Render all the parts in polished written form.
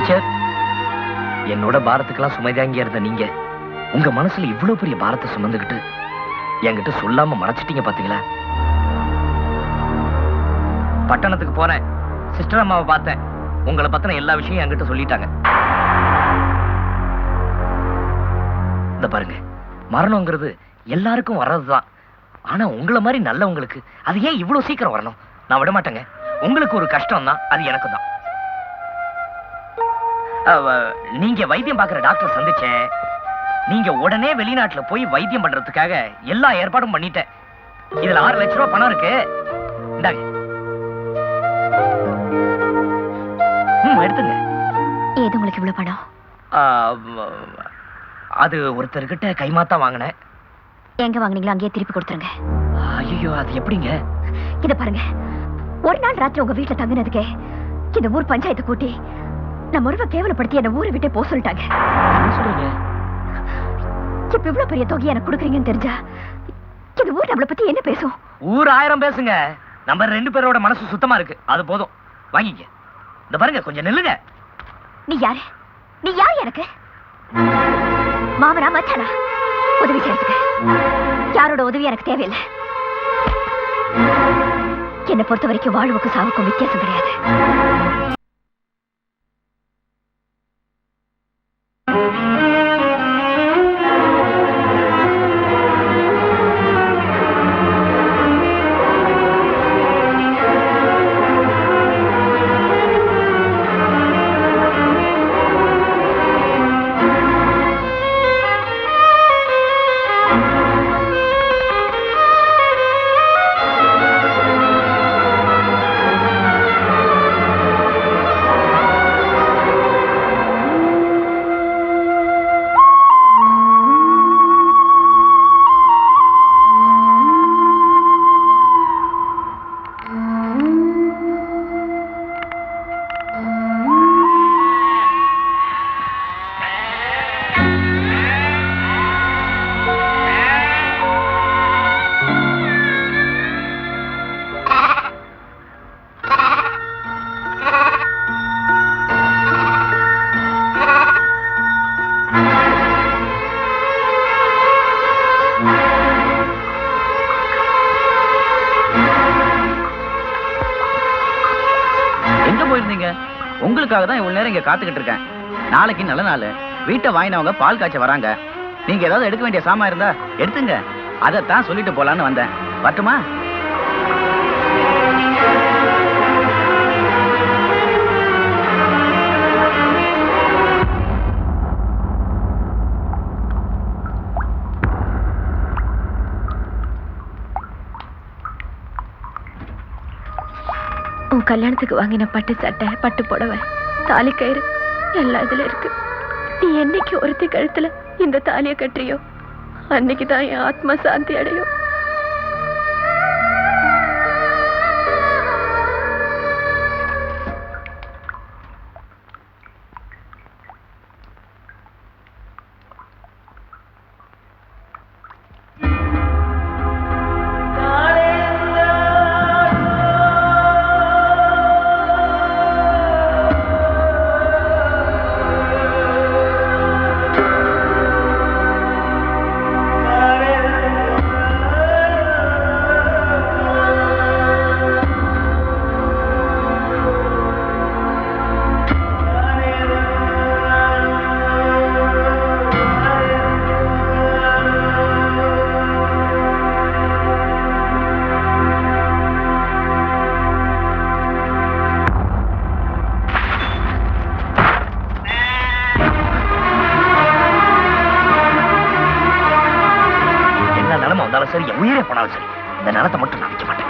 Sister, என்னோட பாரத்துக்கெல்லாம் சுமைதாங்கியா இருந்த நீங்க உங்க மனசுல இவ்வளவு பெரிய பாரத்தை சுமந்துகிட்டு என்கிட்ட சொல்லாம மறைச்சிட்டீங்க பாத்தீங்களா? பட்டணத்துக்கு போனேன், சிஸ்டர் அம்மாவை பார்த்தேன், உங்களை பத்தின எல்லா விஷயம் என்கிட்ட சொல்லிட்டாங்க. இந்த பாருங்க, மரணங்கிறது எல்லாருக்கும் வர்றதுதான். ஆனா உங்களை மாதிரி நல்லவங்களுக்கு அது ஏன் இவ்வளவு சீக்கிரம் வரணும்? நான் விட மாட்டேங்க. உங்களுக்கு ஒரு கஷ்டம் தான், அது எனக்கு தான். நீங்க வைத்தியம் பார்க்கிற டாக்டர் சந்திச்சேன். நீங்க உடனே வெளிநாட்டுல போய் வைத்தியம் பண்றதுக்காக எல்லா ஏற்பாடும் பண்ணிட்டேன். இதுல 6 லட்சம் ரூபாய் பணம் இருக்கு. இந்தாங்க. எடுத்துங்க. ஏது உங்களுக்கு இவ்வளவு பணம்? அது ஒருத்தர்கிட்ட கைமாத்தா வாங்கினேன். எங்க வாங்குனீங்களோ அங்கேயே திருப்பி கொடுத்துருங்க. ஐயோ, அது எப்படிங்க? இத பாருங்க, ஒரு நாள் ராத்திரி உங்க வீட்டுல தங்கினதுக்கே இந்த ஊர் பஞ்சாயத்து கூட்டி நம்ம உறவை கேவலப்படுத்தி என்ன ஊரை விட்டு போக சொல்லிட்டாங்க. என்ன சொல்றீங்க? இப்ப இவ்வளவு பெரிய தொகையை எனக்கு கொடுக்குறீங்கன்னு தெரிஞ்சா இந்த ஊர் நம்மளை பத்தி என்ன பேசும்? ஊர் 1000 பேசுங்க. நம்ம 2 பேரோட மனசு சுத்தமா இருக்கு, அது போதும். வாங்கிக்க. இந்த பாருங்க, கொஞ்சம் நில்லுங்க. நீ யாரு? நீ யாரு எனக்கு? மாமனா மச்சானா? உதவி செய்யறதுக்கு யாரோட உதவி எனக்கு தேவையில்லை. என்னை பொறுத்த வரைக்கும் வாழ்வுக்கும் சாவுக்கும் வித்தியாசம் கிடையாது. உங்களுக்காக தான் இவ்வளவு நேரம் இங்க காத்துக்கிட்டு இருக்கேன். நாளைக்கு நல்ல நாள், வீட்டை வாங்கினவங்க பால் காய்ச்ச வராங்க. நீங்க ஏதாவது எடுக்க வேண்டிய சாமான் இருந்தா எடுத்துங்க. அதைத்தான் சொல்லிட்டு போலான்னு வந்தேன். வரட்டுமா? உன் கல்யாணத்துக்கு வாங்கின பட்டு சட்டை, பட்டு புடவை, தாலி கயிறு எல்லாம் இதுல இருக்கு. நீ என்னைக்கு ஒருத்தி கழுத்துல இந்த தாலியை கட்டுறியோ அன்னைக்குதான் என் ஆத்மா சாந்தி அடையும். சரி, உயிரே போனாலும் சரி, இந்த நிலத்தை மட்டும் நான் விற்க மாட்டேன்.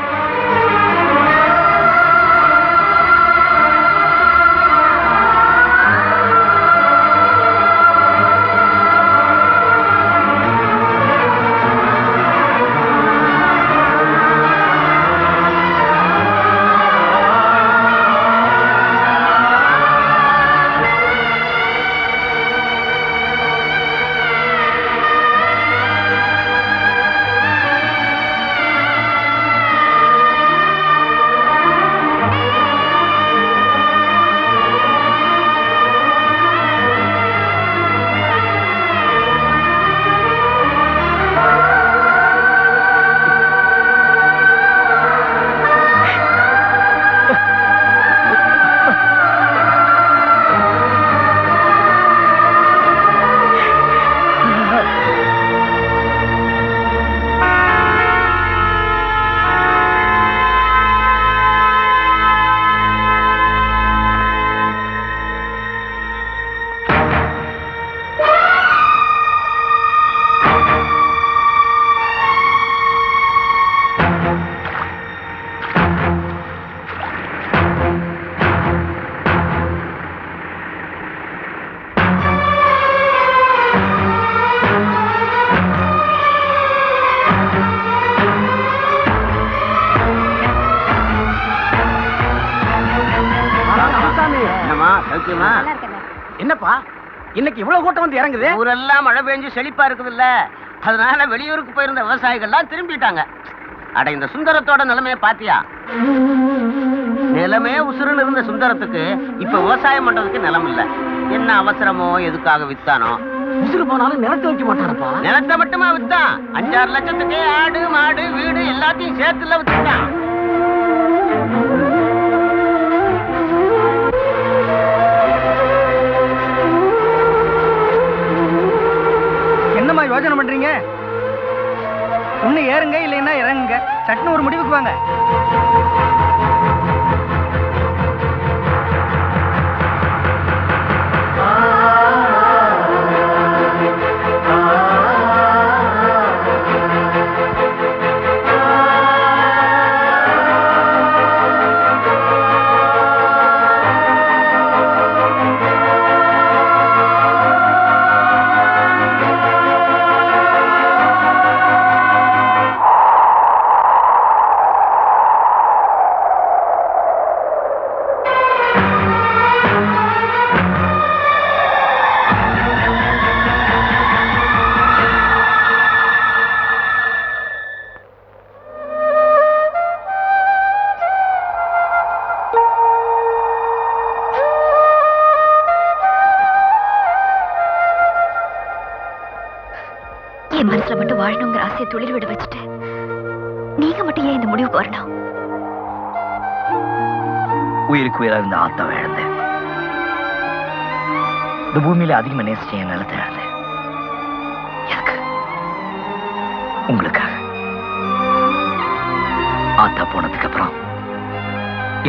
சௌக்கியமா? என்னப்பா இன்னைக்கு இவ்வளவு கூட்டம் வந்து இறங்குது? ஊரெல்லாம் மழை பெஞ்சு செழிப்பா இருக்குதுல்ல, அதனால வெளியூருக்கு போயிருந்த விவசாயிகள்லாம் திரும்பிட்டாங்க. அட இந்த சுந்தரத்தோட நிலைமைய பாத்தியா? நிலமே உசுருன்னு இருந்த சுந்தரத்துக்கு இப்ப விவசாயம் பண்றதுக்கு நிலம் இல்ல. என்ன அவசரமோ எதுக்காக வித்தானோ? உசுறு போனாலும் நிலத்தை வைக்க மாட்டானப்பா. நிலத்தை மட்டுமா வித்தான்? 5-6 லட்சத்துக்கு ஆடு மாடு வீடு எல்லாத்தையும் சேர்த்துல வித்துட்டான். என்னம்மா யோசனை பண்றீங்க? ஒண்ணு ஏறுங்க இல்லைன்னா இறங்குங்க. சட்டுன்னு ஒரு முடிவுக்கு வாங்க. என் மனசுல மட்டும் வாழணுங்கிற ஆசையை துளிர் விட வச்சுட்டு நீங்க மட்டும் ஏன் இந்த முடிவுக்கு வரணும்? உயிருக்கு உயிரா இருந்த ஆத்தாவை இழந்தேன். இந்த பூமியில அதிகமா நேசிச்ச என் நிலத்தை இழந்தேன். எனக்கு உங்களுக்காக. ஆத்தா போனதுக்கு அப்புறம்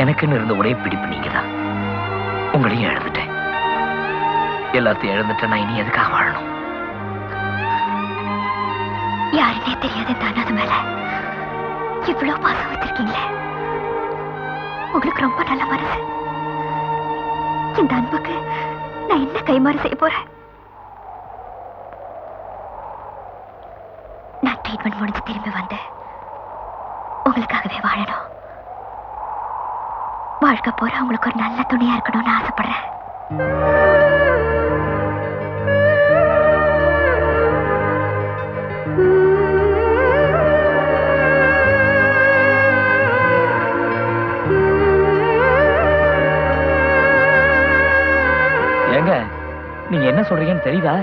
எனக்குன்னு இருந்த ஒரே பிடிப்பு நீங்கதான். உங்களையும் இழந்துட்டேன். எல்லாத்தையும் இழந்துட்டேன். நான் இனி எதுக்காக வாழணும்? யாருன்னே தெரியாத இந்த அனாதை மேல இவ்வளவு பாசம் வச்சிருக்கீங்களே, உங்களுக்கு ரொம்ப நல்ல மனசு. இந்த அன்புக்கு நான் என்ன கைமாறு செய்ய போறேன்? நான் ட்ரீட்மெண்ட் முடிஞ்சு திரும்பி வந்து உங்களுக்காகவே வாழணும். வாழ்க்கை போற உங்களுக்கு ஒரு நல்ல துணையா இருக்கணும்னு ஆசைப்படுறேன். ஏங்க நீங்க என்ன சொல்றீங்கன்னு தெரியுதா?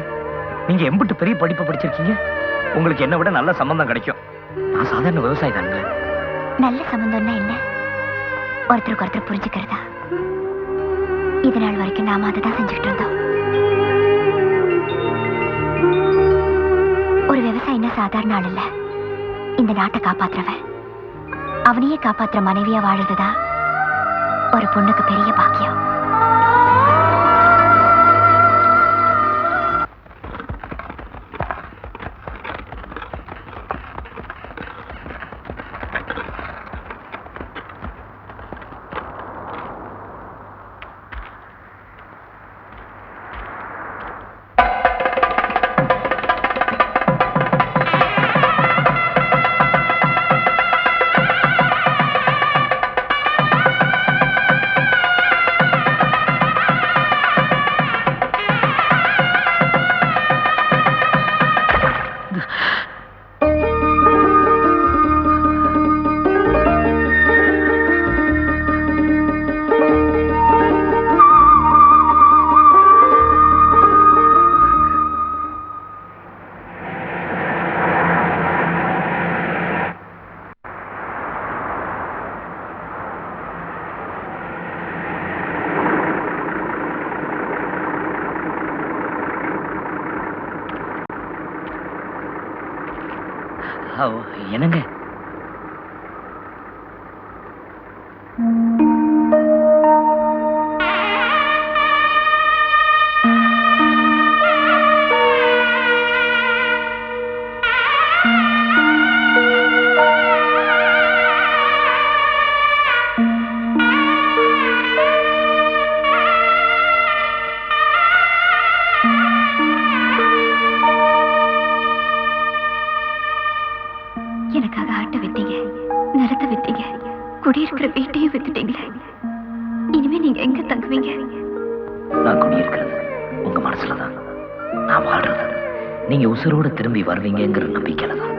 நீங்க எம்பிட்டு பெரிய படிப்பு படிச்சிருக்கீங்க. உங்களுக்கு என்ன விட நல்ல சம்பந்தம் கிடைக்கும். நான் சாதாரண விவசாயி தாங்க. நல்ல சம்பந்தம்னா என்ன? ஒருத்தருக்கு ஒருத்தர் புரிஞ்சுக்கிறதா? இது நாள் வரைக்கும் நாம அதை தான் செஞ்சுக்கிட்டு இருந்தோம். ஒரு விவசாயின்னா சாதாரண ஆள் இல்ல. இந்த நாட்டை காப்பாத்துறவன். அவனையே காப்பாத்துற மனைவியா வாழுறதுதான் ஒரு பொண்ணுக்கு பெரிய பாக்கியம். என்னங்க எனக்காக நான் வாழ்றது நீங்க உசுரோட திரும்பி வருவீங்கிற நம்பிக்கையில தான்.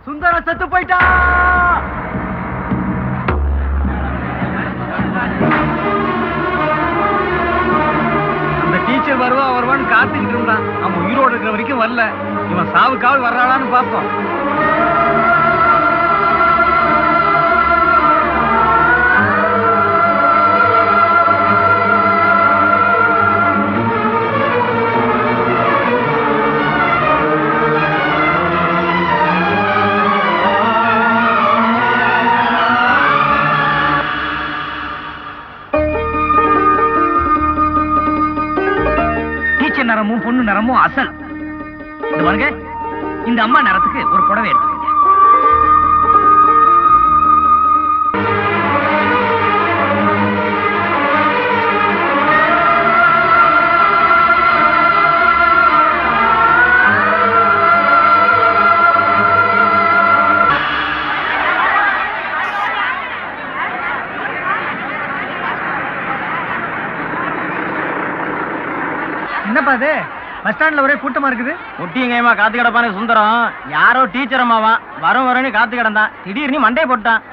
சுந்தரம் செத்து போயிட்டா. அந்த டீச்சர் வருவான்னு காத்துக்கிட்டு இருந்தான். அவன் உயிரோடு இருக்கிற வரைக்கும் வரல. இவன் சாவுக்காவது வர்றாளான்னு பார்ப்போம். நரமும் பொண்ணு நரமும் அசல். இந்த பாருங்க, இந்த அம்மா நரத்துக்கு ஒரு புடவை எடுத்துக்கங்க. என்னப்பா அது பஸ் ஸ்டாண்ட்ல ஒரே கூட்டமா இருக்குது. முட்டியங்கயமா காத்து கிடப்பானே சுந்தரம். யாரோ டீச்சர் அம்மாவா வரும் காத்து கிடந்தான். திடீர்னு மண்டையை போட்டான்.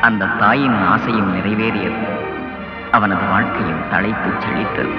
அந்த தாயின் ஆசையும் நிறைவேறியது. அவனது வாழ்க்கையும் தழைத்து செழித்தது.